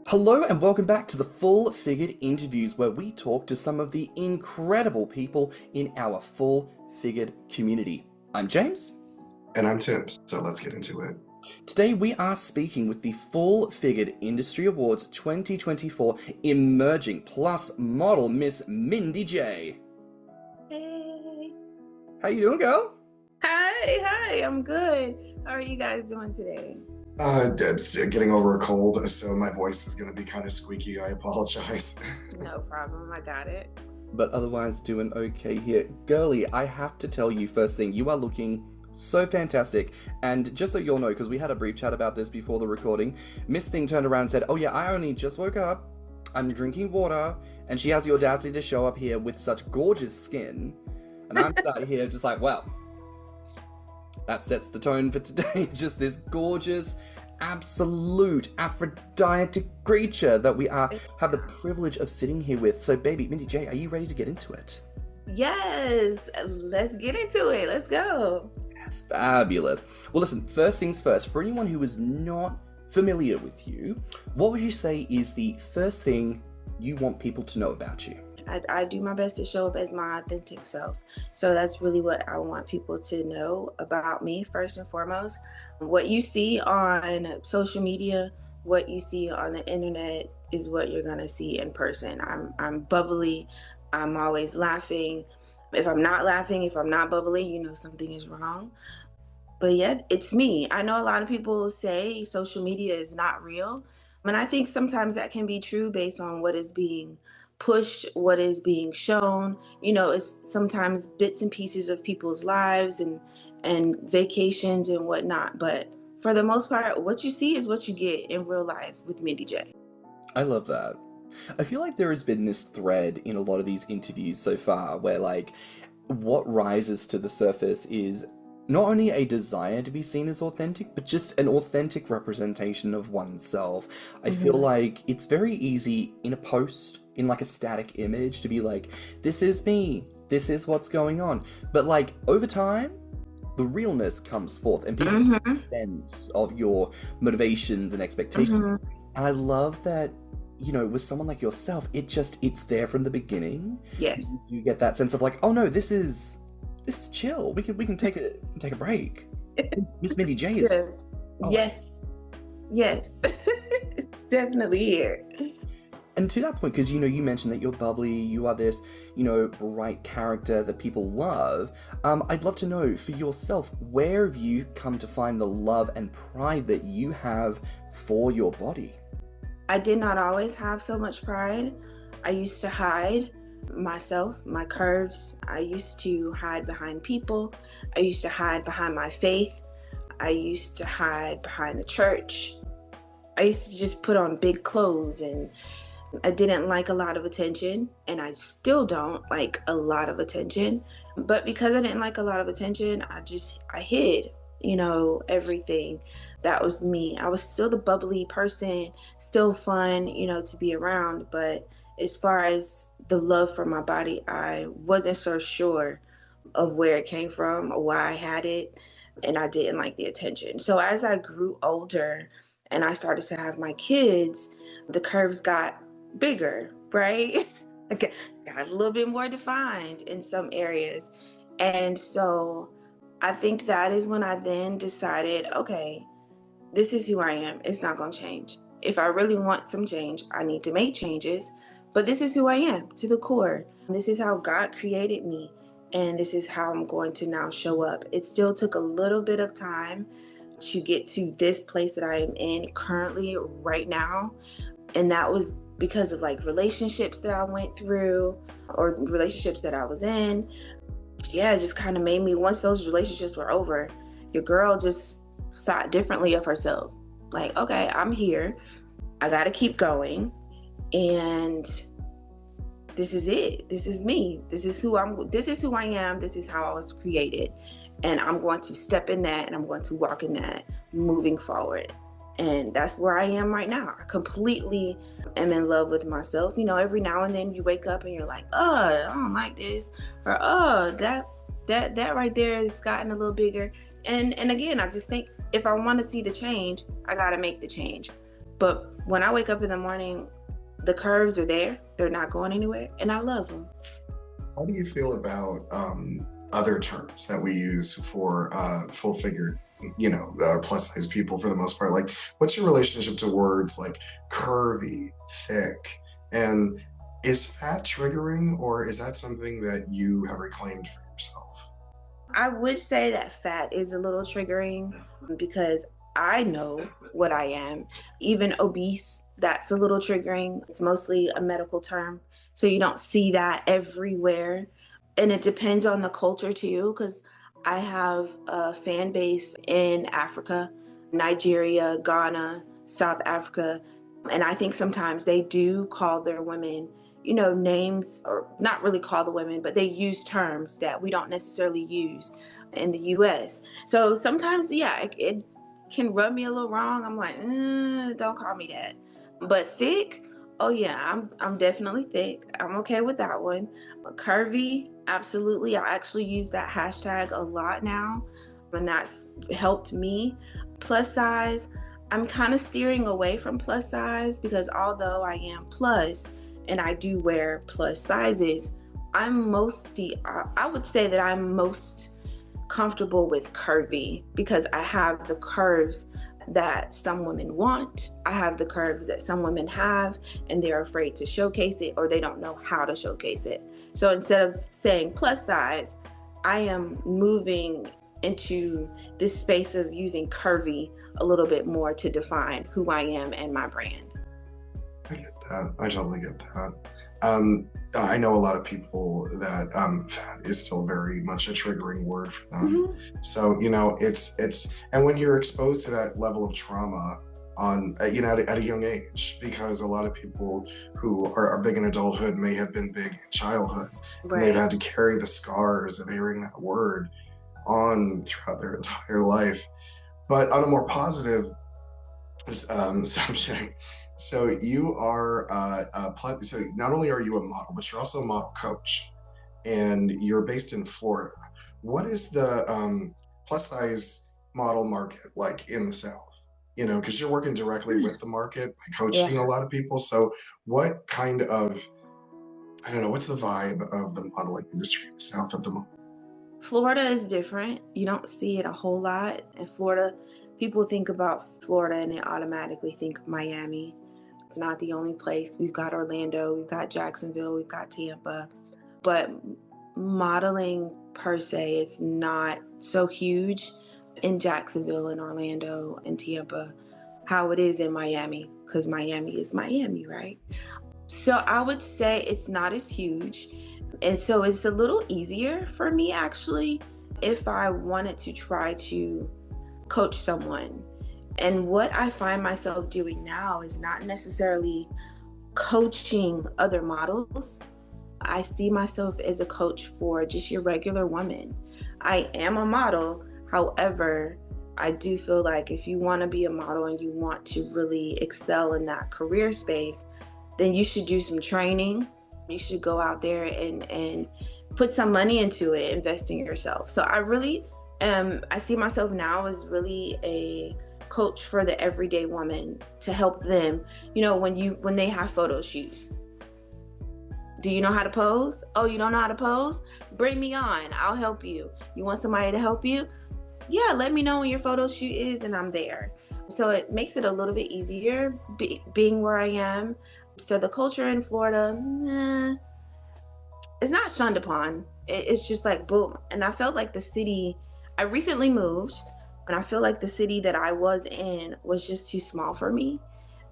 Hello and welcome back to the Full Figured Interviews, where we talk to some of the incredible people in our Full Figured community. I'm James. And I'm Tim, so let's get into it. Today we are speaking with the Full Figured Industry Awards 2024 Emerging Plus model, Miss Mindy J. Hey. How you doing, girl? Hi, I'm good. How are you guys doing today? Getting over a cold, so my voice is going to be kind of squeaky. I apologize. No problem, I got it. But otherwise doing okay here. Girly, I have to tell you first thing, you are looking so fantastic. And just so you'll know, because we had a brief chat about this before the recording, Miss Thing turned around and said, oh yeah, I only just woke up, I'm drinking water, and she has the audacity to show up here with such gorgeous skin. And I'm sat here just like, well, that sets the tone for today. Just this gorgeous, absolute Aphrodite creature that we have the privilege of sitting here with. So baby, Mindy J, are you ready to get into it? Yes, let's get into it. Let's go. Yes, fabulous. Well, listen, first things first, for anyone who is not familiar with you, what would you say is the first thing you want people to know about you? I do my best to show up as my authentic self. So that's really what I want people to know about me, first and foremost. What you see on social media, what you see on the internet is what you're going to see in person. I'm bubbly. I'm always laughing. If I'm not laughing, if I'm not bubbly, you know something is wrong. But yeah, it's me. I know a lot of people say social media is not real. And I think sometimes that can be true based on what is being pushed, what is being shown. You know, it's sometimes bits and pieces of people's lives and vacations and whatnot. But for the most part, what you see is what you get in real life with Mindy J. I love that. I feel like there has been this thread in a lot of these interviews so far where, like, what rises to the surface is not only a desire to be seen as authentic, but just an authentic representation of oneself. I feel like it's very easy in a post, in like a static image, to be like, this is me, this is what's going on. But like over time, the realness comes forth and people get a sense of your motivations and expectations. And I love that, you know, with someone like yourself, it's there from the beginning. Yes. You get that sense of like, oh no, this is chill. We can take a break. Miss Mindy J is Yes. oh. Yes. Definitely here. And to that point, because you mentioned that you're bubbly, you are this, bright character that people love. I'd love to know for yourself, where have you come to find the love and pride that you have for your body? I did not always have so much pride. I used to hide myself, my curves. I used to hide behind people. I used to hide behind my faith. I used to hide behind the church. I used to just put on big clothes, and I didn't like a lot of attention, and I still don't like a lot of attention. But because I didn't like a lot of attention, I hid, everything. That was me. I was still the bubbly person, still fun, to be around. But as far as the love for my body, I wasn't so sure of where it came from or why I had it, and I didn't like the attention. So as I grew older and I started to have my kids, the curves got bigger, right? Got a little bit more defined in some areas. And so I think that is when I then decided, okay, this is who I am. It's not going to change. If I really want some change, I need to make changes. But this is who I am to the core. This is how God created me. And this is how I'm going to now show up. It still took a little bit of time to get to this place that I am in currently right now. And that was because of like relationships that I went through or relationships that I was in. Yeah, it just kind of made me, once those relationships were over, your girl just thought differently of herself. Like, okay, I'm here. I got to keep going. And this is it. This is me. This is who I am. This is how I was created. And I'm going to step in that, and I'm going to walk in that moving forward. And that's where I am right now. I completely am in love with myself. Every now and then you wake up and you're like, oh, I don't like this. Or, oh, that right there has gotten a little bigger. And again, I just think if I want to see the change, I got to make the change. But when I wake up in the morning, the curves are there. They're not going anywhere, and I love them. How do you feel about other terms that we use for full-figured, plus size people for the most part? Like, what's your relationship to words like curvy, thick, and is fat triggering, or is that something that you have reclaimed for yourself? I would say that fat is a little triggering because I know what I am. Even obese, that's a little triggering. It's mostly a medical term. So you don't see that everywhere. And it depends on the culture too, because I have a fan base in Africa, Nigeria, Ghana, South Africa. And I think sometimes they do call their women, names, or not really call the women, but they use terms that we don't necessarily use in the US. So sometimes, yeah, it can rub me a little wrong. I'm like, don't call me that. But thick, oh yeah, I'm definitely thick. I'm okay with that one. Curvy, absolutely. I actually use that hashtag a lot now, and that's helped me. Plus size, I'm kind of steering away from plus size because although I am plus and I do wear plus sizes, I would say that I'm most comfortable with curvy because I have the curves that some women want. I have the curves that some women have, and they're afraid to showcase it, or they don't know how to showcase it. So instead of saying plus size, I am moving into this space of using curvy a little bit more to define who I am and my brand. I get that. I totally get that. I know a lot of people that fat is still very much a triggering word for them. Mm-hmm. So, it's, and when you're exposed to that level of trauma at a young age, because a lot of people who are big in adulthood may have been big in childhood, and they've Right. had to carry the scars of hearing that word on throughout their entire life. But on a more positive subject. So you are so not only are you a model, but you're also a model coach, and you're based in Florida. What is the plus size model market like in the South? Because you're working directly with the market by coaching a Yeah. lot of people. So what kind of, I don't know, what's the vibe of the modeling industry in the South at the moment? Florida is different. You don't see it a whole lot. In Florida, people think about Florida and they automatically think of Miami. It's not the only place. We've got Orlando, we've got Jacksonville, we've got Tampa. But modeling per se is not so huge in Jacksonville and Orlando and Tampa how it is in Miami, because Miami is Miami, right? So I would say it's not as huge. And so it's a little easier for me actually if I wanted to try to coach someone. And what I find myself doing now is not necessarily coaching other models. I see myself as a coach for just your regular woman. I am a model. However, I do feel like if you want to be a model and you want to really excel in that career space, then you should do some training. You should go out there and put some money into it, invest in yourself. So I see myself now as really a coach for the everyday woman to help them, when they have photo shoots. Do you know how to pose? Oh, you don't know how to pose? Bring me on. I'll help you. You want somebody to help you? Yeah, let me know when your photo shoot is and I'm there. So it makes it a little bit easier being where I am. So the culture in Florida, it's not shunned upon. It's just like boom. And I felt like I recently moved, and I feel like the city that I was in was just too small for me.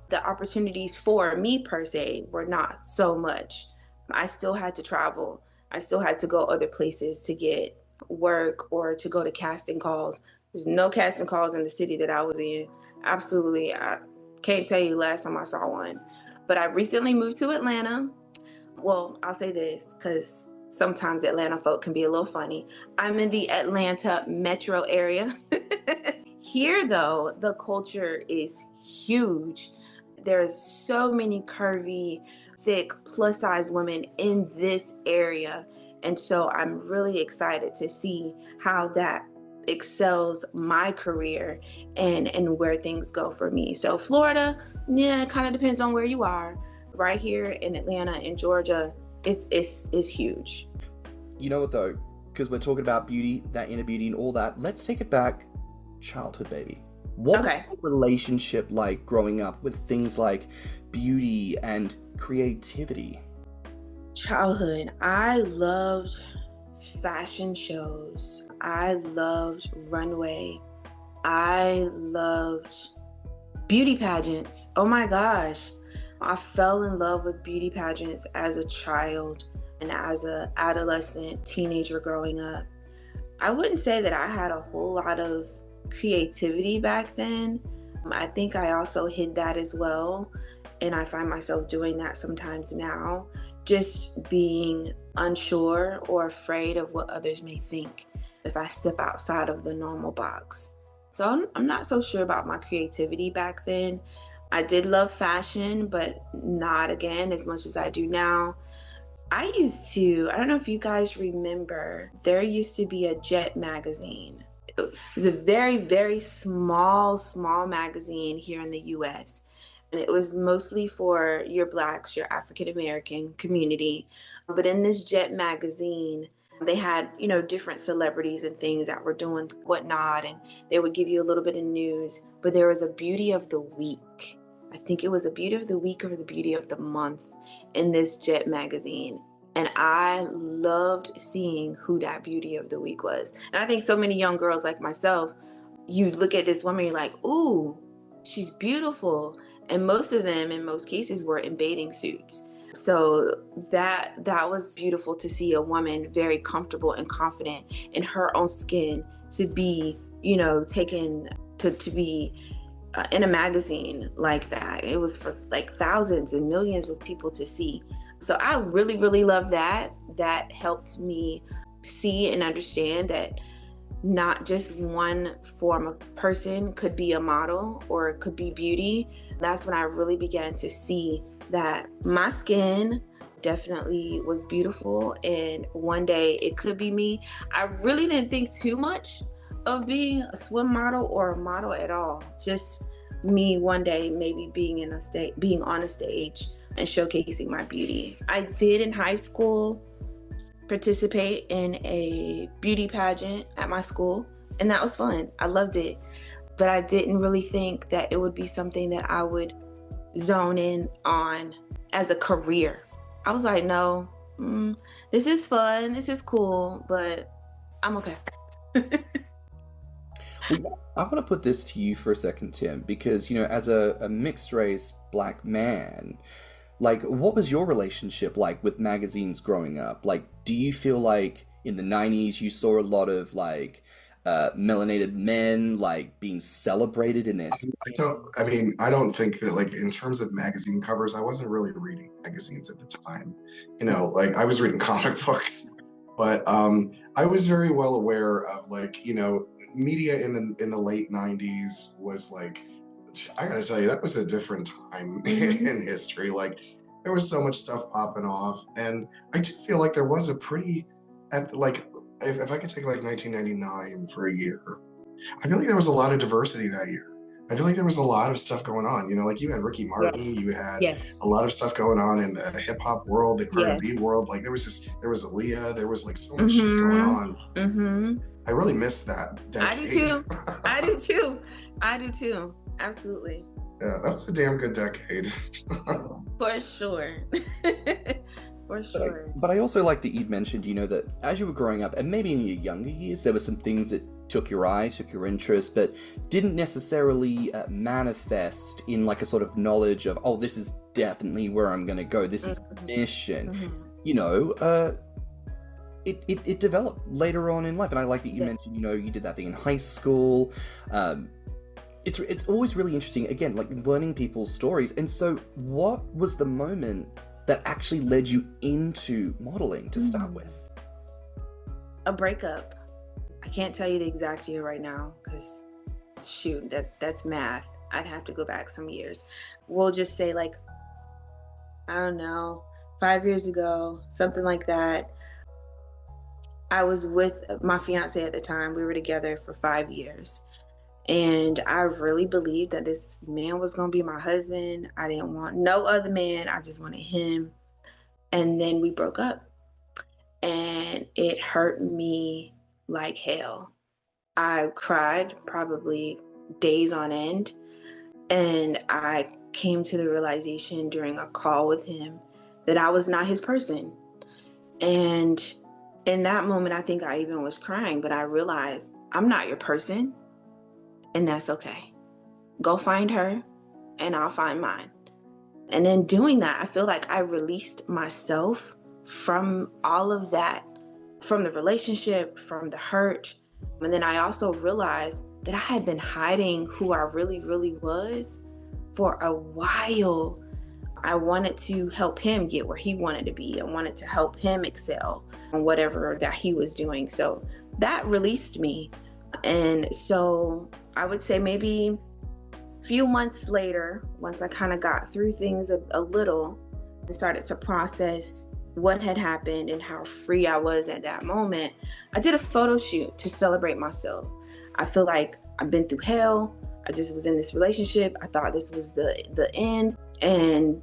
The opportunities for me per se were not so much. I still had to travel. I still had to go other places to get work or to go to casting calls. There's no casting calls in the city that I was in. Absolutely. I can't tell you last time I saw one. But I recently moved to Atlanta. Well, I'll say this because sometimes Atlanta folk can be a little funny. I'm in the Atlanta metro area. Here, though, the culture is huge. There's so many curvy, thick, plus size women in this area. And so I'm really excited to see how that excels my career and where things go for me. So Florida, yeah, it kind of depends on where you are. Right here in Atlanta in Georgia, it's huge. You know what though? Because we're talking about beauty, that inner beauty and all that, let's take it back. Childhood, baby. What was Okay. your relationship like growing up with things like beauty and creativity? Childhood, I loved fashion shows. I loved runway. I loved beauty pageants. Oh my gosh. I fell in love with beauty pageants as a child and as a adolescent, teenager growing up. I wouldn't say that I had a whole lot of creativity back then. I think I also hid that as well. And I find myself doing that sometimes now, just being unsure or afraid of what others may think if I step outside of the normal box. So I'm not so sure about my creativity back then. I did love fashion, but not again as much as I do now. I don't know if you guys remember, there used to be a Jet magazine. It was a very, very small magazine here in the US. And it was mostly for your Blacks, your African American community. But in this Jet magazine, they had, different celebrities and things that were doing whatnot. And they would give you a little bit of news. But there was a beauty of the week. I think it was a beauty of the week or the beauty of the month in this Jet magazine. And I loved seeing who that beauty of the week was. And I think so many young girls like myself, you look at this woman, you're like, ooh, she's beautiful. And most of them, in most cases, were in bathing suits. So that was beautiful to see a woman very comfortable and confident in her own skin to be, taken to be in a magazine like that. It was for like thousands and millions of people to see. So I really, really love that. That helped me see and understand that not just one form of person could be a model or it could be beauty. That's when I really began to see that my skin definitely was beautiful and one day it could be me. I really didn't think too much of being a swim model or a model at all. Just me one day maybe being on a stage and showcasing my beauty. I did in high school participate in a beauty pageant at my school, and that was fun. I loved it. But I didn't really think that it would be something that I would zone in on as a career. I was like, no, this is fun, this is cool, but I'm okay. Well, I want to put this to you for a second, Tim, because, as a mixed race black man, like, what was your relationship like with magazines growing up? Like, do you feel like in the 90s you saw a lot of, like, melanated men, like, being celebrated in their... I don't think that, like, in terms of magazine covers, I wasn't really reading magazines at the time. Like, I was reading comic books, but I was very well aware of, like, media in the late 90s was like, I gotta tell you, that was a different time in history. Like, there was so much stuff popping off, and I do feel like there was a pretty, like, if I could take like 1999 for a year, I feel like there was a lot of diversity that year. I feel like there was a lot of stuff going on. Like, you had Ricky Martin, Yes. you had Yes. a lot of stuff going on in the hip hop world, the R&B Yes. world. Like, there was Aaliyah, there was like so much shit going on. I really miss that decade. I do too. I do too. Absolutely. Yeah, that was a damn good decade. For sure. For sure. But I also like that you'd mentioned, that as you were growing up, and maybe in your younger years, there were some things that took your eye, took your interest, but didn't necessarily manifest in like a sort of knowledge of, oh, this is definitely where I'm going to go. This is the mission. It developed later on in life. And I like that you mentioned, you did that thing in high school. It's always really interesting, again, like learning people's stories. And so what was the moment that actually led you into modeling to start with? A breakup. I can't tell you the exact year right now because, shoot, that's math. I'd have to go back some years. We'll just say, like, I don't know, 5 years ago, something like that. I was with my fiance at the time. We were together for 5 years. And I really believed that this man was going to be my husband. I didn't want no other man. I just wanted him. And then we broke up. And it hurt me like hell. I cried probably days on end. And I came to the realization during a call with him that I was not his person. And in that moment, I think I even was crying, but I realized I'm not your person, and that's okay. Go find her, and I'll find mine. And in doing that, I feel like I released myself from all of that, from the relationship, from the hurt. And then I also realized that I had been hiding who I really, really was for a while. I wanted to help him get where he wanted to be. I wanted to help him excel on whatever that he was doing. So that released me. And so I would say maybe a few months later, once I kind of got through things a little and started to process what had happened and how free I was at that moment, I did a photo shoot to celebrate myself. I feel like I've been through hell. I just was in this relationship. I thought this was the end. And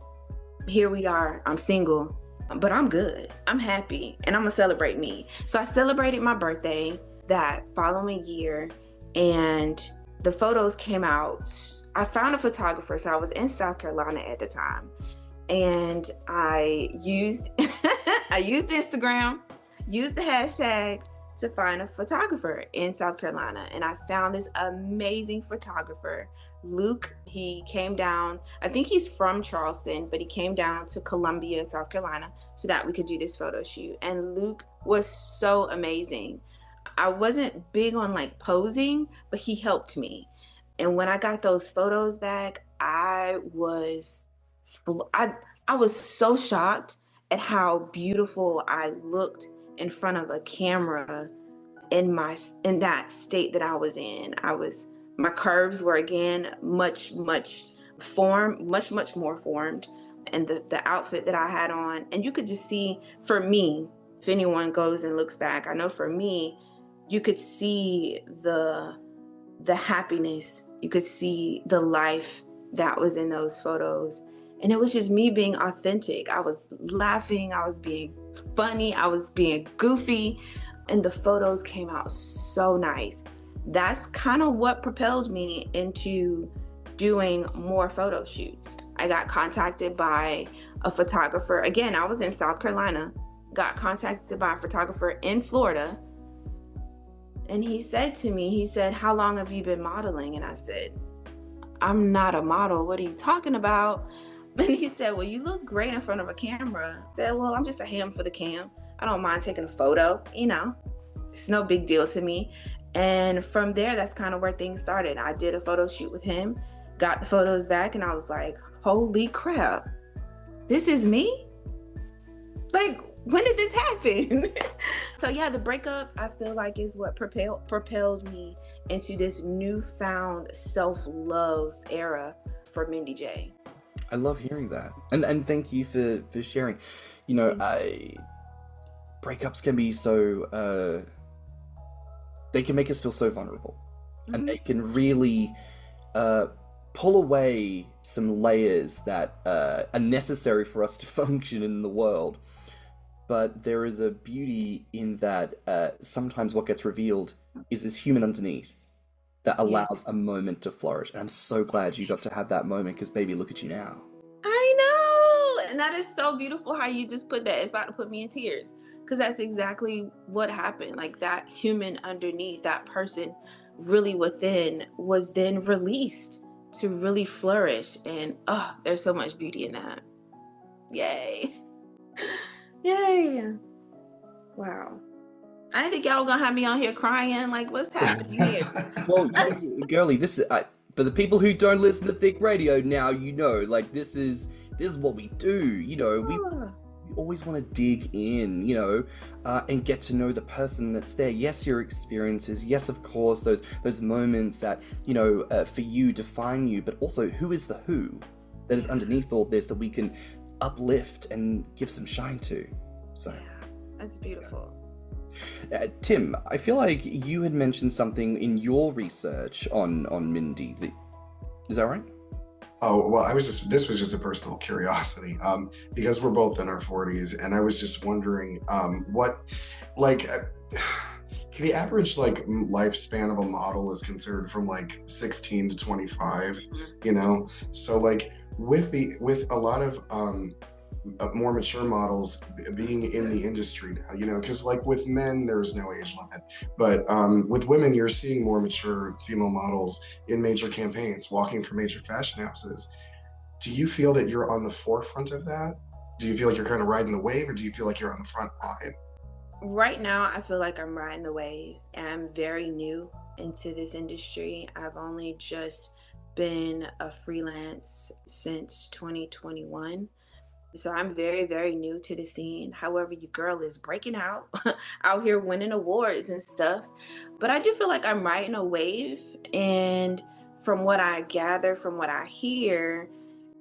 here we are. I'm single, but I'm good. I'm happy, and I'm gonna celebrate me. So I celebrated my birthday that following year, and the photos came out. I found a photographer. So I was in South Carolina at the time, and I used Instagram, used the hashtag to find a photographer in South Carolina. And I found this amazing photographer, Luke. He came down, I think he's from Charleston, but he came down to Columbia, South Carolina, so that we could do this photo shoot. And Luke was so amazing. I wasn't big on like posing, but he helped me. And when I got those photos back, I was so shocked at how beautiful I looked in front of a camera in that state that I was in. My curves were again much more formed, and the outfit that I had on, and you could just see, for me, if anyone goes and looks back, I know for me, you could see the happiness, you could see the life that was in those photos. And it was just me being authentic. I was laughing, I was being funny, I was being goofy, and the photos came out so nice. That's kind of what propelled me into doing more photo shoots. I got contacted by a photographer. Again, I was in South Carolina, got contacted by a photographer in Florida. And he said to me, "How long have you been modeling?" And I said, "I'm not a model. What are you talking about?" And he said, "Well, you look great in front of a camera." I said, "Well, I'm just a ham for the cam. I don't mind taking a photo, it's no big deal to me." And from there, that's kind of where things started. I did a photo shoot with him, got the photos back, and I was like, holy crap, this is me? Like, when did this happen? So yeah, the breakup, I feel like, is what propelled me into this newfound self-love era for Mindy J. I love hearing that. And thank you for sharing. Breakups can be so, they can make us feel so vulnerable. Mm-hmm. And they can really pull away some layers that are necessary for us to function in the world. But there is a beauty in that sometimes what gets revealed is this human underneath that allows a moment to flourish. And I'm so glad you got to have that moment, because baby, look at you now. I know. And that is so beautiful how you just put that. It's about to put me in tears, because that's exactly what happened. Like, that human underneath, that person really within, was then released to really flourish. And there's so much beauty in that. Yay. Yay. Wow. I didn't think y'all were gonna have me on here crying. Like, what's happening here? Well, girly, this is for the people who don't listen to Thicc Radio now. Like, this is what we do. We always want to dig in, and get to know the person that's there. Yes, your experiences. Yes, of course, those moments that for you define you, but also who is the who that is underneath all this that we can uplift and give some shine to. So yeah, that's beautiful. Tim, I feel like you had mentioned something in your research on Mindy. Is that right? Oh, well, this was just a personal curiosity, because we're both in our 40s, and I was just wondering, like, the average, like, lifespan of a model is considered from, like, 16 to 25, you know? So, like, with a lot of, more mature models being in the industry now, you know, because like with men there's no age limit, but with women you're seeing more mature female models in major campaigns walking for major fashion houses. Do you feel that you're on the forefront of that? Do you feel like you're kind of riding the wave, or do you feel like you're on the front line? Right now, I feel like I'm riding the wave. I'm very new into this industry. I've only just been a freelance since 2021. So I'm very, very new to the scene. However, your girl is breaking out out here winning awards and stuff. But I do feel like I'm riding a wave. And from what I gather, from what I hear,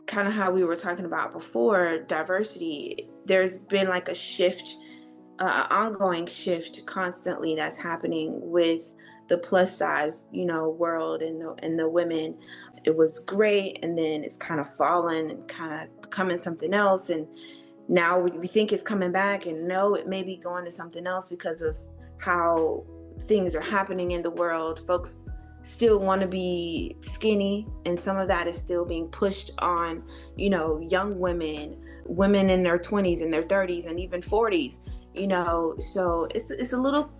kind of how we were talking about before, diversity, there's been like a shift, ongoing shift constantly that's happening with the plus size, world and the women. It was great, and then it's kind of fallen and kind of becoming something else, and now we think it's coming back, and no, it may be going to something else because of how things are happening in the world. Folks still want to be skinny, and some of that is still being pushed on, young women in their 20s and their 30s and even 40s. So it's a little,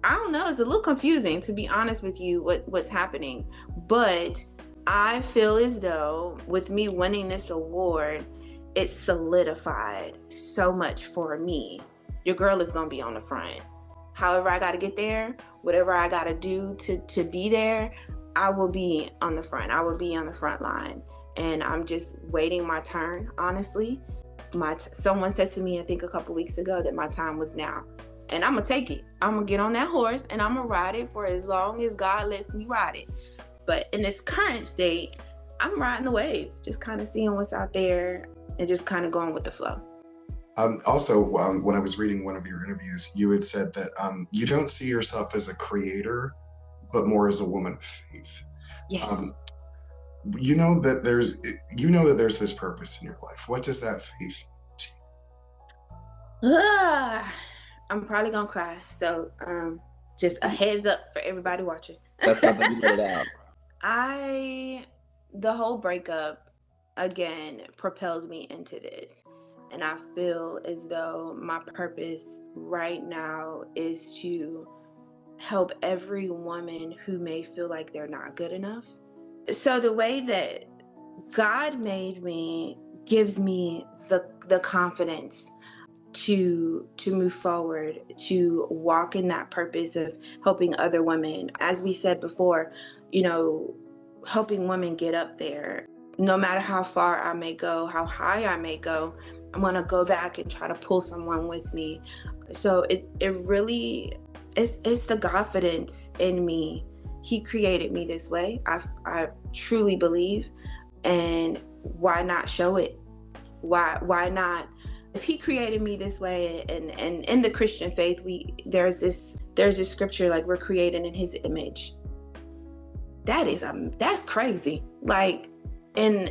I don't know, it's a little confusing, to be honest with you, what's happening. But I feel as though with me winning this award, it solidified so much for me. Your girl is gonna be on the front. However I gotta get there, whatever I gotta do to be there, I will be on the front. I will be on the front line. And I'm just waiting my turn, honestly. Someone said to me, I think a couple weeks ago, that my time was now. And I'm gonna take it. I'm gonna get on that horse and I'm gonna ride it for as long as God lets me ride it. But in its current state, I'm riding the wave, just kind of seeing what's out there and just kind of going with the flow. Also, when I was reading one of your interviews, you had said that you don't see yourself as a creator, but more as a woman of faith. Yes. You know that there's this purpose in your life. What does that faith do? I'm probably gonna cry. So just a heads up for everybody watching. That's my baby, let it out. The whole breakup again propels me into this. And I feel as though my purpose right now is to help every woman who may feel like they're not good enough. So the way that God made me gives me the confidence to move forward, to walk in that purpose of helping other women. As we said before, helping women get up there. No matter how far I may go, how high I may go, I'm gonna go back and try to pull someone with me. So it really, it's the godfidence in me. He created me this way. I truly believe, and why not show it? Why not? If he created me this way, and in the Christian faith, there's this scripture, like, we're created in his image. That's crazy. Like, in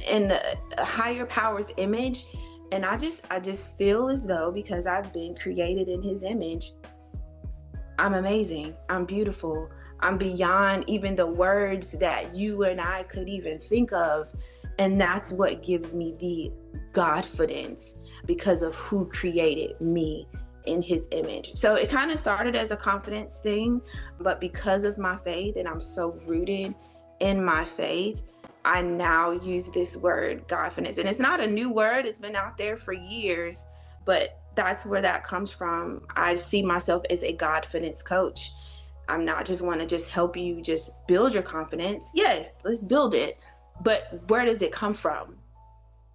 a higher power's image. And I just feel as though, because I've been created in his image, I'm amazing. I'm beautiful. I'm beyond even the words that you and I could even think of. And that's what gives me the godfidence, because of who created me in his image. So it kind of started as a confidence thing, but because of my faith, and I'm so rooted in my faith, I now use this word, godfidence. And it's not a new word. It's been out there for years, but that's where that comes from. I see myself as a godfidence coach. I'm not just want to just help you just build your confidence. Yes, let's build it. But where does it come from?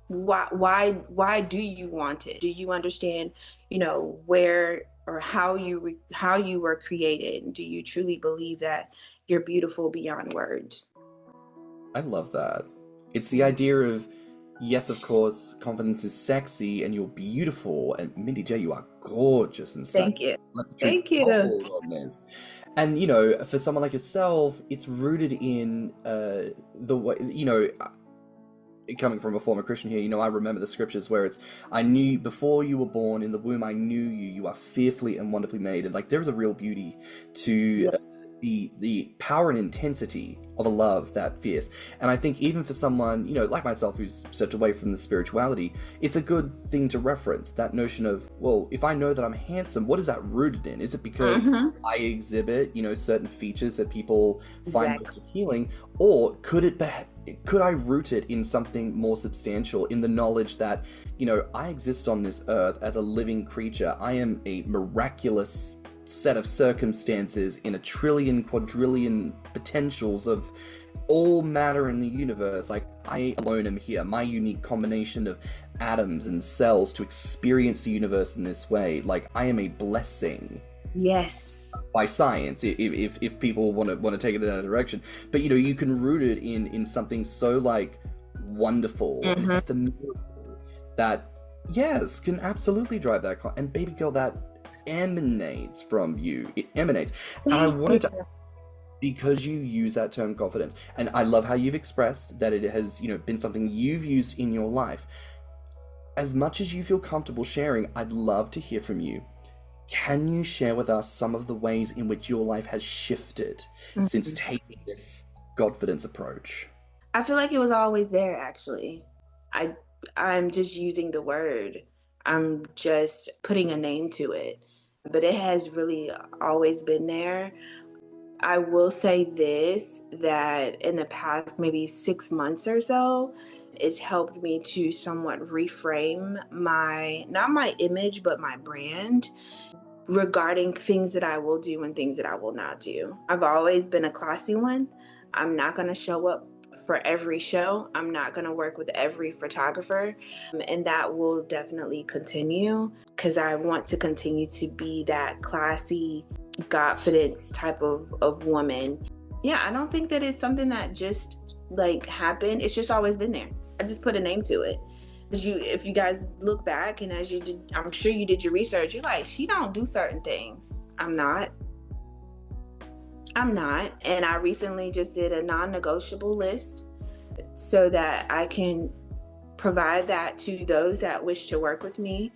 Why do you want it? Do you understand, where or how you were created? Do you truly believe that you're beautiful beyond words? I love that. It's the idea of yes, of course, confidence is sexy and you're beautiful. And Mindy J, you are gorgeous and stuff. Thank you. Let the truth Thank you. roll on this. And, you know, for someone like yourself, it's rooted in the way, you know, coming from a former Christian here, you know, I remember the scriptures where it's, I knew before you were born in the womb, I knew you, you are fearfully and wonderfully made. And like, there's a real beauty to the power and intensity of a love that fierce. And I think even for someone, you know, like myself, who's stepped away from the spirituality, it's a good thing to reference that notion of, well, if I know that I'm handsome, what is that rooted in? Is it because I exhibit, you know, certain features that people find most appealing, or could I root it in something more substantial, in the knowledge that, you know, I exist on this earth as a living creature. I am a miraculous set of circumstances in a trillion, quadrillion potentials of all matter in the universe. Like, I alone am here, my unique combination of atoms and cells to experience the universe in this way. Like, I am a blessing. Yes. By science, if people want to take it in that direction. But, you know, you can root it in something so, like, wonderful and ephemeral that, yes, can absolutely drive that. And baby girl, that emanates from you. It emanates. And I wanted to ask, because you use that term confidence, and I love how you've expressed that it has, you know, been something you've used in your life. As much as you feel comfortable sharing, I'd love to hear from you. Can you share with us some of the ways in which your life has shifted since taking this godfidence approach? I feel like it was always there, actually. I'm just using the word. I'm just putting a name to it. But it has really always been there. I will say this, that in the past maybe 6 months or so, it's helped me to somewhat reframe not my image, but my brand regarding things that I will do and things that I will not do. I've always been a classy one. I'm not going to show up for every show. I'm not going to work with every photographer. And that will definitely continue, because I want to continue to be that classy, godfidence type of woman. Yeah, I don't think that it's something that just like happened. It's just always been there. I just put a name to it. If you guys look back, and as you did, I'm sure you did your research, you're like, she don't do certain things. I'm not. And I recently just did a non-negotiable list so that I can provide that to those that wish to work with me.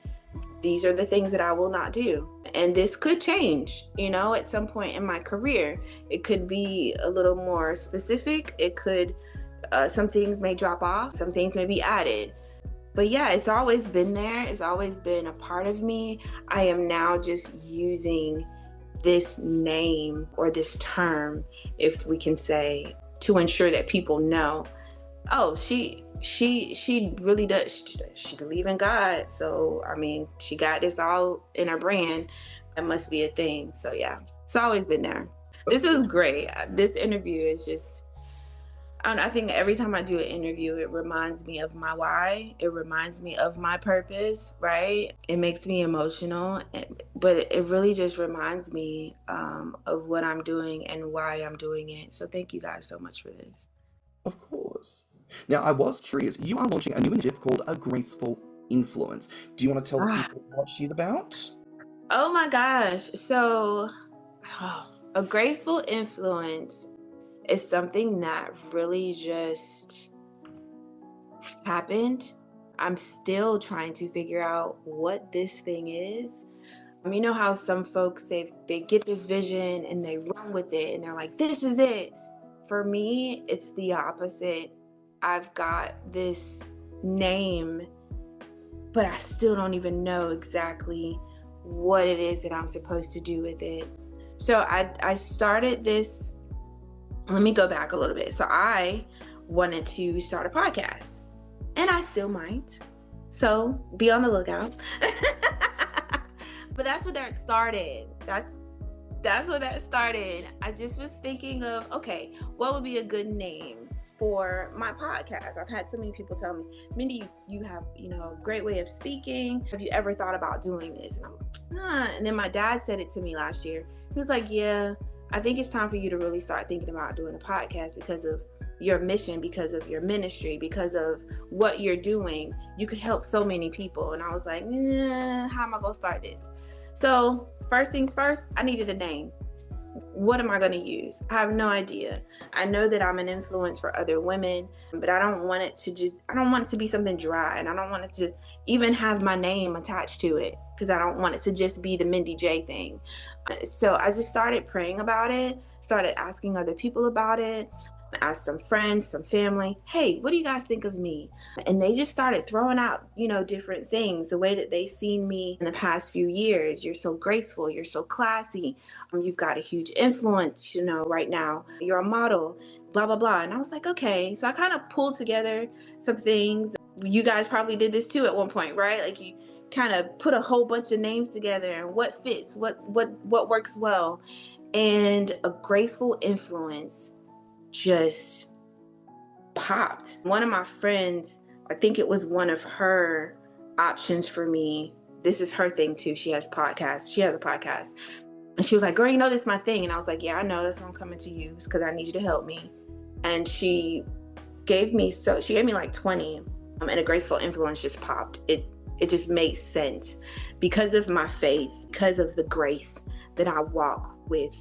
These are the things that I will not do. And this could change, you know, at some point in my career. It could be a little more specific. It could, some things may drop off, some things may be added. But yeah, it's always been there. It's always been a part of me. I am now just using this name or this term, if we can say, to ensure that people know, oh, she really does. She believe in God. So, I mean, she got this all in her brand. That must be a thing. So yeah, it's always been there. This is great. This interview is just, I think every time I do an interview, it reminds me of my why. It reminds me of my purpose, right? It makes me emotional, but it really just reminds me of what I'm doing and why I'm doing it. So thank you guys so much for this. Of course. Now, I was curious, you are launching a new initiative called A Graceful Influence. Do you want to tell people what she's about? Oh my gosh. So, A Graceful Influence is something that really just happened. I'm still trying to figure out what this thing is. You know how some folks say they get this vision and they run with it and they're like, this is it. For me, it's the opposite. I've got this name, but I still don't even know exactly what it is that I'm supposed to do with it. So I started this. Let me go back a little bit. So I wanted to start a podcast, and I still might. So be on the lookout. But that's what that started. That's what that started. I just was thinking of, okay, what would be a good name for my podcast? I've had so many people tell me, Mindy, you have, a great way of speaking. Have you ever thought about doing this? And I'm like, And then my dad said it to me last year. He was like, yeah, I think it's time for you to really start thinking about doing a podcast because of your mission, because of your ministry, because of what you're doing, you could help so many people. And I was like, how am I gonna start this? So first things first, I needed a name. What am I going to use? I have no idea. I know that I'm an influence for other women, but I don't want it to be something dry, and I don't want it to even have my name attached to it, because I don't want it to just be the Mindy J thing. So I just started praying about it, started asking other people about it, asked some friends, some family, hey, what do you guys think of me? And they just started throwing out, different things, the way that they seen me in the past few years. You're so graceful, you're so classy, you've got a huge influence, right now, you're a model, blah, blah, blah. And I was like, okay. So I kind of pulled together some things. You guys probably did this too at one point, right? Like you kind of put a whole bunch of names together and what fits, what works well. And a graceful influence just popped. One of my friends, I think it was one of her options for me. This is her thing too. She has a podcast. And she was like, girl, this is my thing. And I was like, yeah, I know. That's why I'm coming to you. It's because I need you to help me. And she gave me like 20, and a graceful influence just popped. It just made sense because of my faith, because of the grace that I walk with.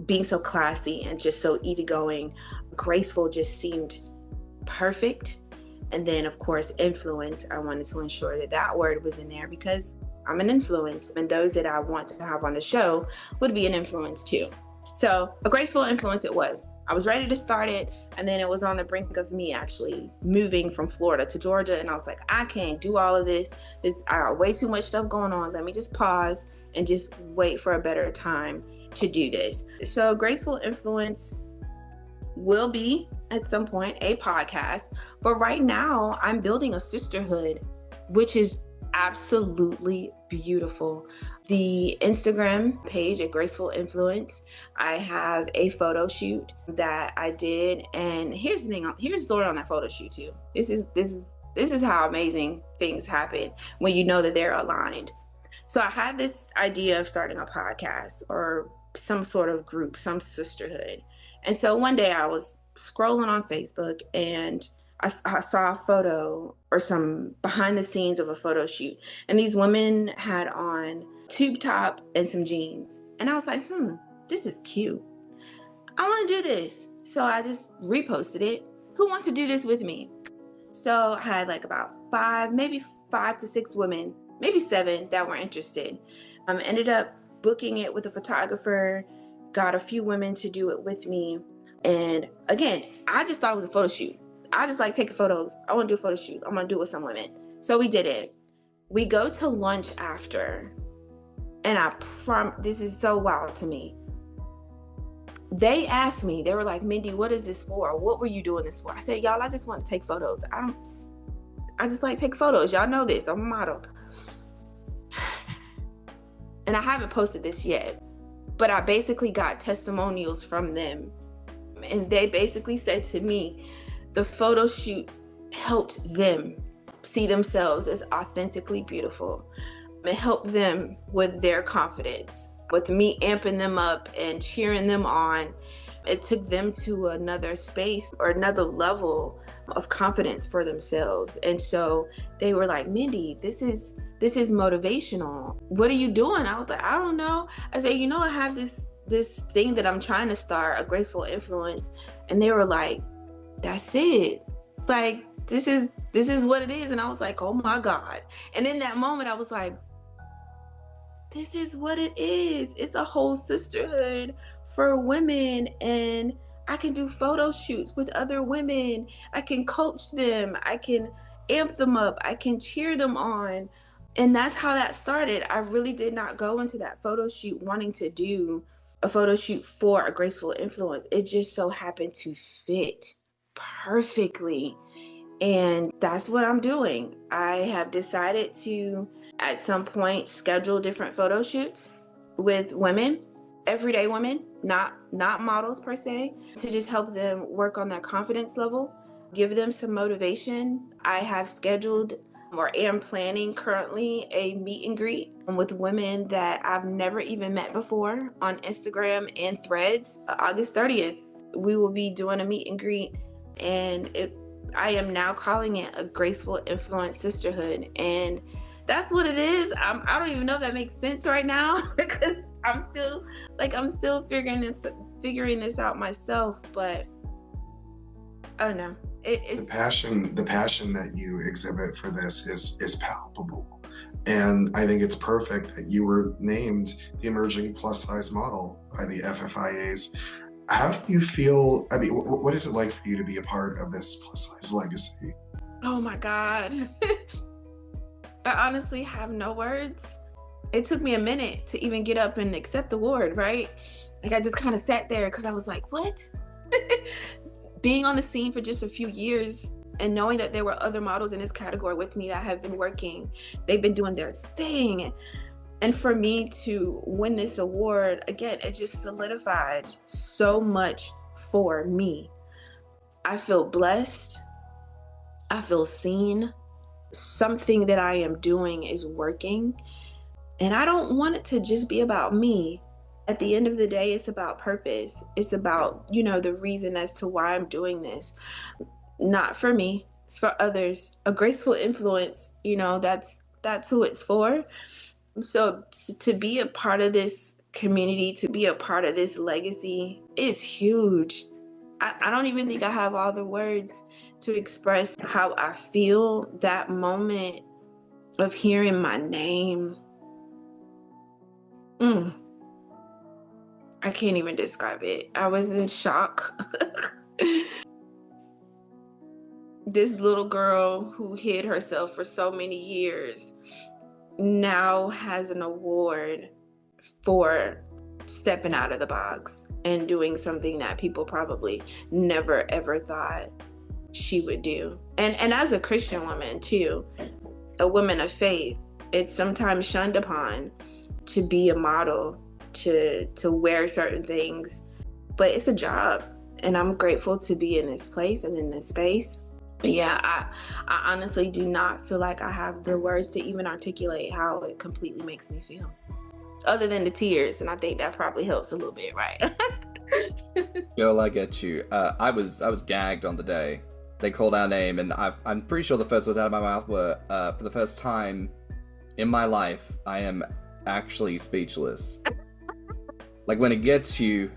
Being so classy and just so easygoing, graceful just seemed perfect. And then, of course, influence. I wanted to ensure that word was in there because I'm an influence, and those that I want to have on the show would be an influence too. So a graceful influence it was. I was ready to start it, and then it was on the brink of me actually moving from Florida to Georgia, and I was like, I can't do all of this. I got way too much stuff going on. Let me just pause and just wait for a better time to do this. So Graceful Influence will be at some point a podcast, but right now I'm building a sisterhood, which is absolutely beautiful. The Instagram page at Graceful Influence, I have a photo shoot that I did, and here's the story on that photo shoot too. This is how amazing things happen when you know that they're aligned. So I had this idea of starting a podcast or some sort of group, some sisterhood. And so one day I was scrolling on Facebook and I saw a photo or some behind the scenes of a photo shoot. And these women had on tube top and some jeans. And I was like, this is cute. I want to do this. So I just reposted it. Who wants to do this with me? So I had like about 5 to 6 women, maybe 7 that were interested. Ended up booking it with a photographer, got a few women to do it with me. And again, I just thought it was a photo shoot. I just like taking photos. I want to do a photo shoot. I'm going to do it with some women. So we did it. We go to lunch after. And this is so wild to me. They asked me, they were like, Mindy, what is this for? What were you doing this for? I said, y'all, I just want to take photos. I just like take photos. Y'all know this. I'm a model. And I haven't posted this yet, but I basically got testimonials from them. And they basically said to me, the photo shoot helped them see themselves as authentically beautiful. It helped them with their confidence, with me amping them up and cheering them on. It took them to another space or another level of confidence for themselves. And so they were like, Mindy, this is motivational. What are you doing? I was like, I don't know. I said, I have this thing that I'm trying to start, a Graceful Influence. And they were like, that's it. Like, this is what it is. And I was like, oh my God. And in that moment, I was like, this is what it is. It's a whole sisterhood for women. And I can do photo shoots with other women. I can coach them. I can amp them up. I can cheer them on. And that's how that started. I really did not go into that photo shoot wanting to do a photo shoot for a Graceful Influence. It just so happened to fit perfectly. And that's what I'm doing. I have decided to, at some point, schedule different photo shoots with women, everyday women, not models per se, to just help them work on their confidence level, give them some motivation. I have scheduled or am planning currently a meet and greet with women that I've never even met before on Instagram and Threads. August 30th, we will be doing a meet and greet And I am now calling it a Graceful Influence sisterhood. And that's what it is. I don't even know if that makes sense right now because I'm still figuring this out myself. But I don't know. It's The passion that you exhibit for this is palpable. And I think it's perfect that you were named the emerging plus size model by the FFIAs. How do you feel? I mean, what is it like for you to be a part of this plus size legacy? Oh my God. I honestly have no words. It took me a minute to even get up and accept the award, right? Like I just kind of sat there because I was like, what? Being on the scene for just a few years and knowing that there were other models in this category with me that have been working, they've been doing their thing. And for me to win this award, again, it just solidified so much for me. I feel blessed. I feel seen. Something that I am doing is working. And I don't want it to just be about me. At the end of the day, it's about purpose. It's about, the reason as to why I'm doing this. Not for me, it's for others. A graceful influence, that's who it's for. So to be a part of this community, to be a part of this legacy is huge. I don't even think I have all the words to express how I feel that moment of hearing my name. I can't even describe it. I was in shock. This little girl who hid herself for so many years now has an award for stepping out of the box and doing something that people probably never ever thought she would do. And as a Christian woman too, a woman of faith, it's sometimes shunned upon to be a model, to wear certain things, but it's a job, and I'm grateful to be in this place and in this space. But yeah, I honestly do not feel like I have the words to even articulate how it completely makes me feel, other than the tears, and I think that probably helps a little bit, right? Girl, I get you. I was gagged on the day they called our name, and I'm pretty sure the first words out of my mouth were, for the first time in my life, I am actually speechless. Like when it gets you,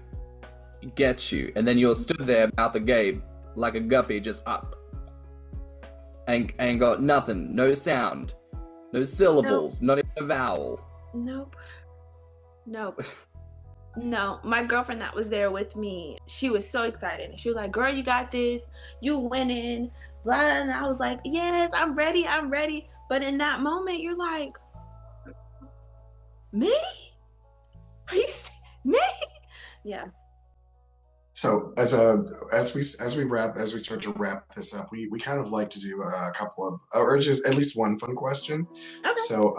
it gets you, and then you're stood there, mouth agape, like a guppy, just up. Ain't got nothing, no sound, no syllables, not even a vowel. Nope. No, my girlfriend that was there with me, she was so excited. She was like, girl, you got this, you winning, blah. And I was like, yes, I'm ready. But in that moment, you're like, me? Are you me? Yeah. So as we start to wrap this up, we kind of like to do a couple of, or just at least one fun question. Okay. So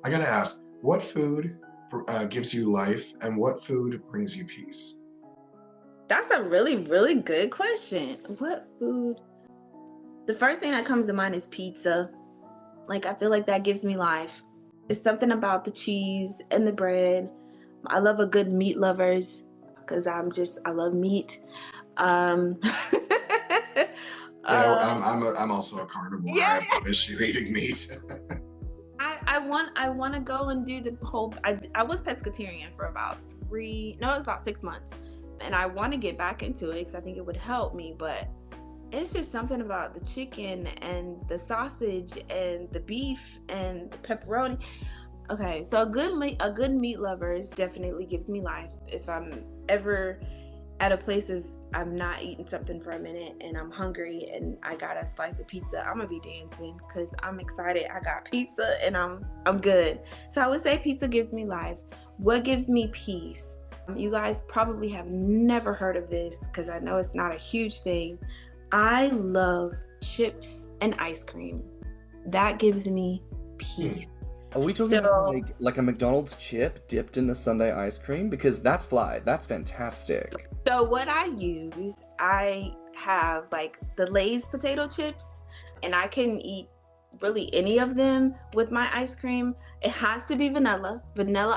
I gotta ask, what food gives you life, and what food brings you peace? That's a really, really good question. What food? The first thing that comes to mind is pizza. Like, I feel like that gives me life. It's something about the cheese and the bread. I love a good meat lovers because I love meat. I'm also a carnivore. Yeah. I have no issue eating meat. I want to go and do the whole. I was pescatarian for about 6 months, and I want to get back into it because I think it would help me. But it's just something about the chicken and the sausage and the beef and the pepperoni. Okay, so a good meat lovers definitely gives me life. If I'm ever at a place of I'm not eating something for a minute and I'm hungry and I got a slice of pizza, I'm gonna be dancing because I'm excited. I got pizza and I'm good. So I would say pizza gives me life. What gives me peace? You guys probably have never heard of this because I know it's not a huge thing. I love chips and ice cream. That gives me peace. Are we talking about like a McDonald's chip dipped in the sundae ice cream? Because that's fly. That's fantastic. So what I use, I have like the Lay's potato chips, and I can eat really any of them with my ice cream. It has to be vanilla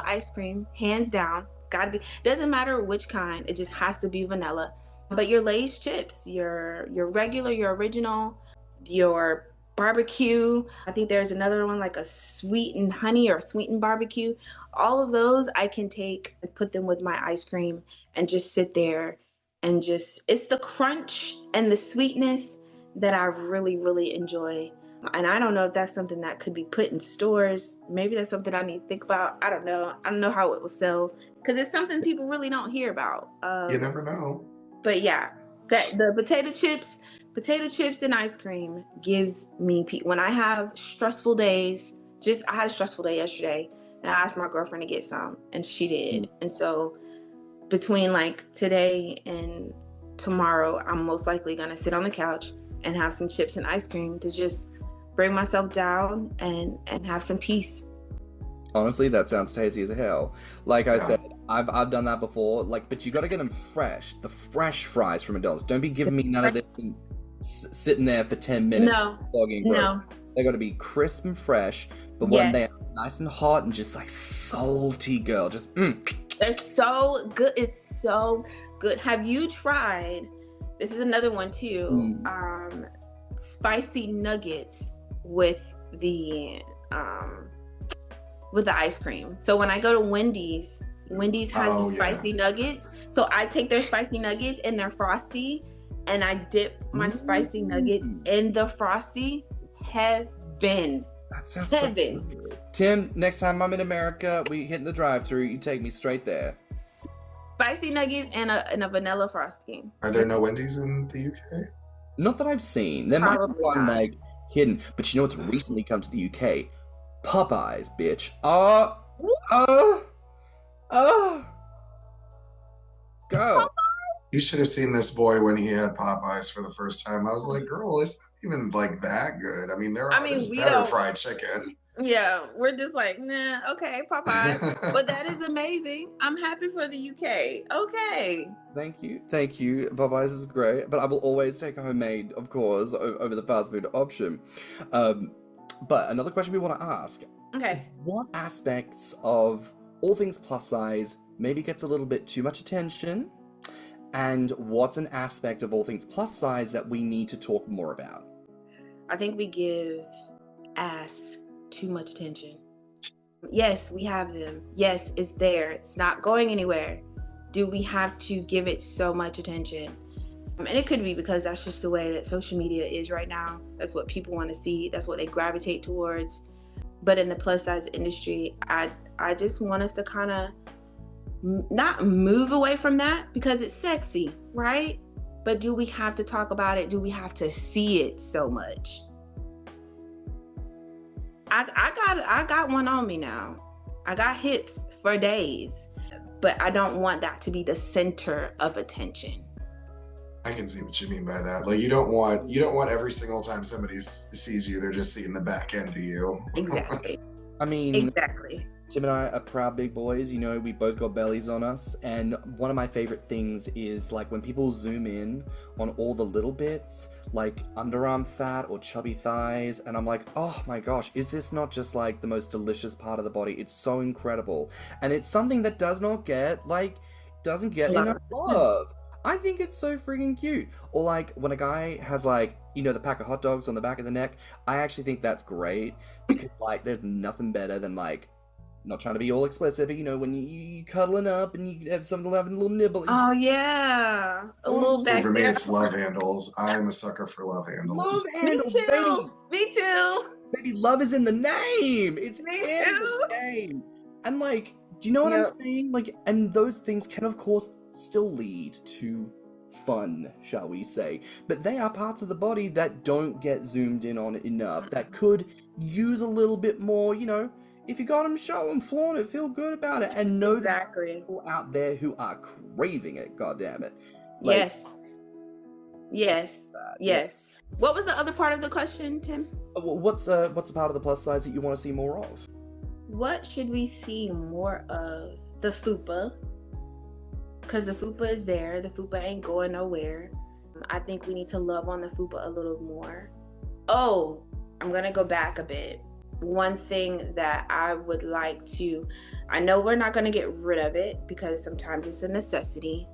ice cream, hands down. It's gotta be, doesn't matter which kind, it just has to be vanilla. But your Lay's chips, your regular, your original, your barbecue. I think there's another one like a sweet and honey or sweet and barbecue. All of those I can take and put them with my ice cream and just sit there and just, it's the crunch and the sweetness that I really, really enjoy. And I don't know if that's something that could be put in stores. Maybe that's something I need to think about. I don't know. I don't know how it will sell because it's something people really don't hear about. You never know. But yeah, that the potato chips and ice cream gives me when I have stressful days. I had a stressful day yesterday, and I asked my girlfriend to get some, and she did. And so between like today and tomorrow, I'm most likely gonna sit on the couch and have some chips and ice cream to just bring myself down and have some peace. Honestly, that sounds tasty as hell. Like I said, I've done that before. Like, but you got to get them fresh. The fresh fries from McDonald's. Don't be giving me none of this sitting there for 10 minutes. No. They got to be crisp and fresh. But when they're nice and hot and just like salty, girl, just They're so good. It's so good. Have you tried? This is another one too. Spicy nuggets with the ice cream. So when I go to Wendy's has these spicy nuggets. So I take their spicy nuggets and they're frosty, and I dip my spicy nuggets in the frosty. Heaven. That sounds heaven. So good. Tim, next time I'm in America, we hit the drive-thru. You take me straight there. Spicy nuggets and a vanilla frosty. Are there no Wendy's in the UK? Not that I've seen. There might be one like hidden, but you know what's recently come to the UK? Popeyes, bitch. Go. You should have seen this boy when he had Popeyes for the first time. I was like, girl, it's not even like that good. I mean, there's better fried chicken. Yeah, we're just like, nah, okay, Popeyes. But that is amazing. I'm happy for the UK. Okay. Thank you. Popeyes is great, but I will always take a homemade, of course, over the fast food option. But another question we want to ask. Okay. What aspects of all things plus size maybe gets a little bit too much attention? And what's an aspect of all things plus size that we need to talk more about? I think we give ass too much attention. Yes, we have them. Yes, it's there. It's not going anywhere. Do we have to give it so much attention? And it could be because that's just the way that social media is right now. That's what people want to see. That's what they gravitate towards. But in the plus size industry, I just want us to kind of not move away from that because it's sexy, right? But do we have to talk about it? Do we have to see it so much? I got one on me now. I got hips for days, but I don't want that to be the center of attention. I can see what you mean by that. Like you don't want every single time somebody sees you, they're just seeing the back end of you. Exactly. I mean, exactly. Tim and I are proud big boys, you know, we both got bellies on us, and one of my favorite things is like when people zoom in on all the little bits, like underarm fat or chubby thighs, and I'm like, oh my gosh, is this not just like the most delicious part of the body? It's so incredible, and it's something that doesn't get enough love. I think it's so freaking cute. Or like when a guy has like, you know, the pack of hot dogs on the back of the neck, I actually think that's great because like there's nothing better than like, not trying to be all explicit, but you know, when you cuddling up and you have someone having a little nibble. Oh yeah, a little So back for me, there. it's love handles. I'm a sucker for love handles. Love handles, Me too. baby. Me too. Baby, love is in the name. It's Me in too. the name. And like, do you know what I'm saying? Like, and those things can of course still lead to fun, shall we say, but they are parts of the body that don't get zoomed in on enough, that could use a little bit more, you know. If you got them, show them, flaunt it, feel good about it, and know that there are people out there who are craving it, goddammit. Like, Yes. What was the other part of the question, Tim? What's a part of the plus size that you want to see more of? What should we see more of? The fupa. Because the fupa is there. The fupa ain't going nowhere. I think we need to love on the fupa a little more. Oh, I'm going to go back a bit. One thing that I would like to, I know we're not going to get rid of it because sometimes it's a necessity,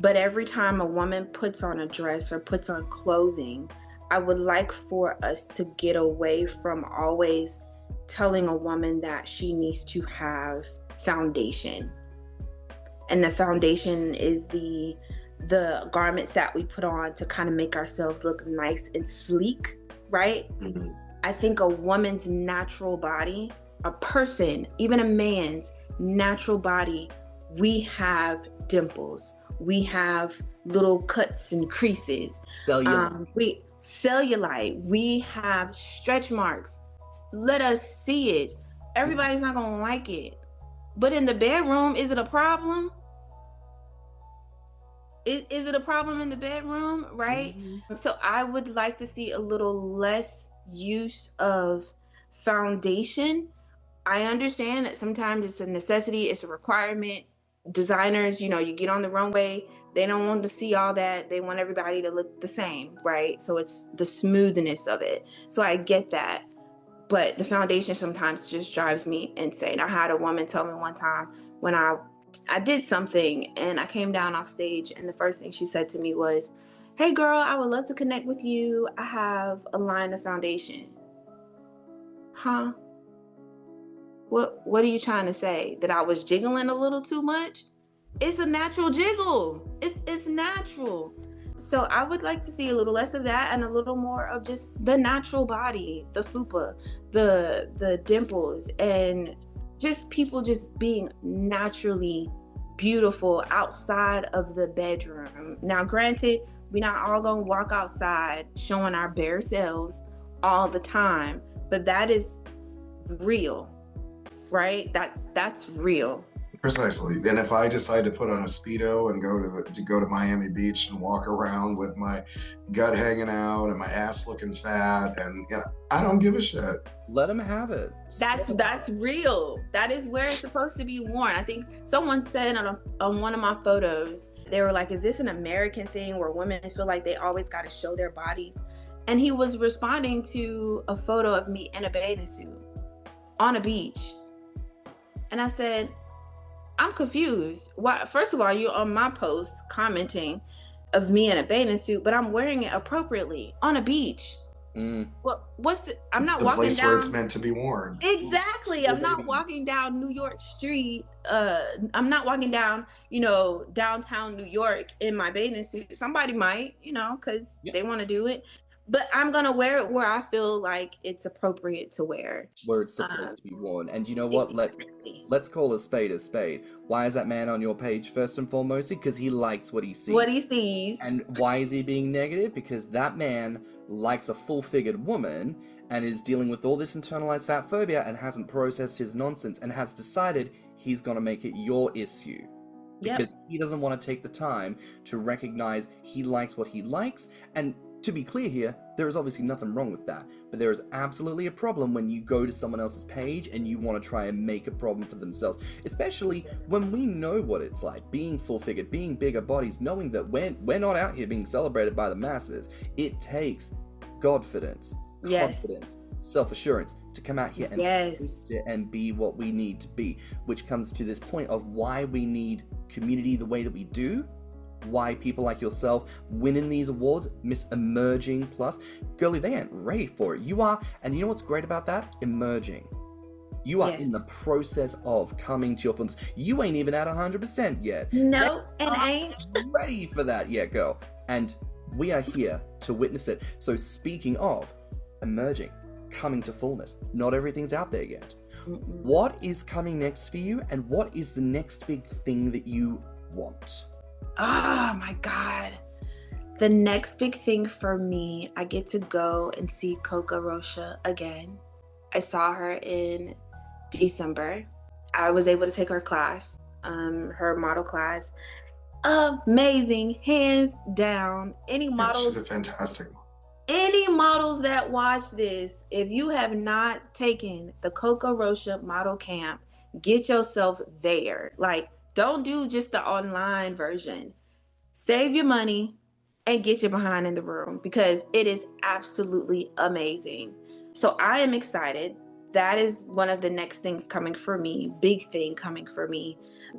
But every time a woman puts on a dress or puts on clothing, I would like for us to get away from always telling a woman that she needs to have foundation. And the foundation is the garments that we put on to kind of make ourselves look nice and sleek, right? Mhm. I think a woman's natural body, a person, even a man's natural body, we have dimples, we have little cuts and creases, we cellulite, we have stretch marks. Let us see it. Everybody's not gonna like it, but in the bedroom, is it a problem? Is it a problem in the bedroom, right? Mhm. So I would like to see a little less use of foundation. I understand that sometimes it's a necessity, it's a requirement. Designers, you get on the runway, they don't want to see all that. They want everybody to look the same, right? So it's the smoothness of it. So I get that. But the foundation sometimes just drives me insane. I had a woman tell me one time when I did something and I came down off stage, and the first thing she said to me was, "Hey girl, I would love to connect with you. I have a line of foundation." Huh? What are you trying to say? That I was jiggling a little too much? It's a natural jiggle. It's natural. So I would like to see a little less of that and a little more of just the natural body, the fupa, the dimples, and just people just being naturally beautiful outside of the bedroom. Now, granted, we're not all gonna walk outside showing our bare selves all the time, but that is real, right? That's real. Precisely. And if I decide to put on a Speedo and go to Miami Beach and walk around with my gut hanging out and my ass looking fat, and I don't give a shit. Let them have it. That's real. That is where it's supposed to be worn. I think someone said on one of my photos, they were like, "Is this an American thing where women feel like they always got to show their bodies?" And he was responding to a photo of me in a bathing suit on a beach. And I said, I'm confused. Why? First of all, you're on my post commenting of me in a bathing suit, but I'm wearing it appropriately on a beach. What's it? I'm not The walking place where it's down. meant to be worn. Exactly. I'm not walking down New York Street. I'm not walking down, downtown New York in my bathing suit. Somebody might, because they want to do it. But I'm gonna wear it where I feel like it's appropriate to wear. Where it's supposed to be worn. And you know what? Exactly. Let's call a spade a spade. Why is that man on your page first and foremost? Because he likes what he sees. What he sees. And why is he being negative? Because that man likes a full-figured woman and is dealing with all this internalized fat phobia and hasn't processed his nonsense and has decided he's gonna make it your issue. Because he doesn't want to take the time to recognize he likes what he likes. And to be clear here, there is obviously nothing wrong with that, but there is absolutely a problem when you go to someone else's page and you want to try and make a problem for themselves, especially when we know what it's like, being full-figured, being bigger bodies, knowing that we're not out here being celebrated by the masses. It takes godfidence, confidence, self-assurance to come out here and be what we need to be, which comes to this point of why we need community the way that we do. Why people like yourself winning these awards, Miss Emerging Plus. Girlie, they ain't ready for it. You are, and you know what's great about that? Emerging. You are in the process of coming to your fullness. You ain't even at 100% yet. No, and ain't ready for that yet, girl. And we are here to witness it. So speaking of emerging, coming to fullness, not everything's out there yet. What is coming next for you, and what is the next big thing that you want? Oh my God. The next big thing for me, I get to go and see Coca Rocha again. I saw her in December. I was able to take her class, her model class. Amazing, hands down. Any models? She's a fantastic model. Any models that watch this, if you have not taken the Coca Rocha model camp, get yourself there. Like, don't do just the online version. Save your money and get your behind in the room, because it is absolutely amazing. So I am excited. That is one of the next things coming for me. Big thing coming for me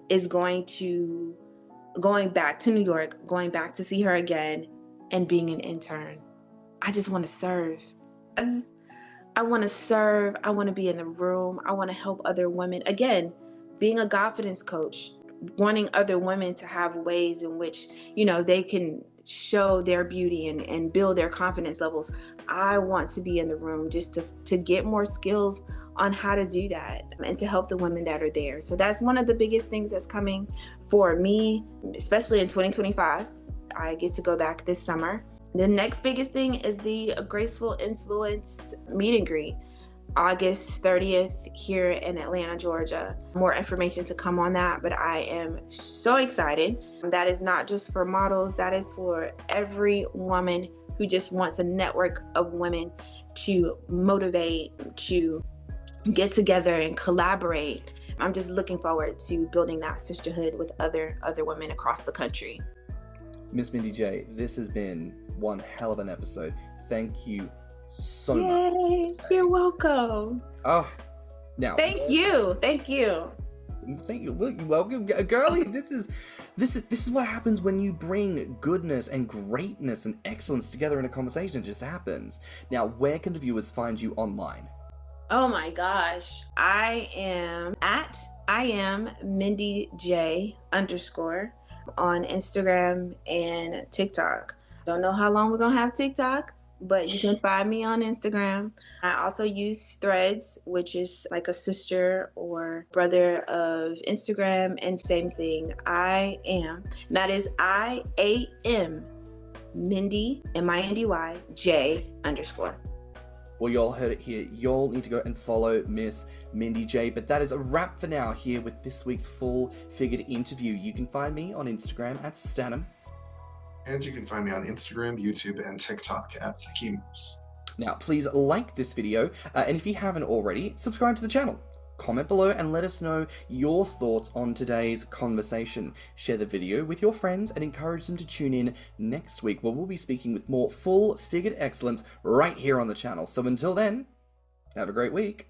is going to going back to New York, going back to see her again, and being an intern. I just want to serve. I want to serve. I want to be in the room. I want to help other women. Again, being a godfidence coach, wanting other women to have ways in which, they can show their beauty and build their confidence levels. I want to be in the room just to get more skills on how to do that and to help the women that are there. So that's one of the biggest things that's coming for me, especially in 2025. I get to go back this summer. The next biggest thing is the Graceful Influence meet and greet, August 30th here in Atlanta, Georgia. More information to come on that, but I am so excited. That is not just for models, that is for every woman who just wants a network of women to motivate, to get together and collaborate. I'm just looking forward to building that sisterhood with other women across the country. Miss Mindy J, this has been one hell of an episode. Thank you so much. You're welcome. Oh, now. Thank you. Thank you. Well, you're welcome, girlie. This is what happens when you bring goodness and greatness and excellence together in a conversation. It just happens. Now, where can the viewers find you online? Oh my gosh. I am Mindy J _ on Instagram and TikTok. Don't know how long we're gonna have TikTok, but you can find me on Instagram. I also use Threads, which is like a sister or brother of Instagram, and same thing. I am Mindy, M-I-N-D-Y, J _ Well, y'all heard it here. Y'all need to go and follow Miss Mindy J. But that is a wrap for now here with this week's Full Figured interview. You can find me on Instagram at Stanham. And you can find me on Instagram, YouTube, and TikTok at Thicc. Now, please like this video, and if you haven't already, subscribe to the channel. Comment below and let us know your thoughts on today's conversation. Share the video with your friends and encourage them to tune in next week, where we'll be speaking with more full-figured excellence right here on the channel. So until then, have a great week.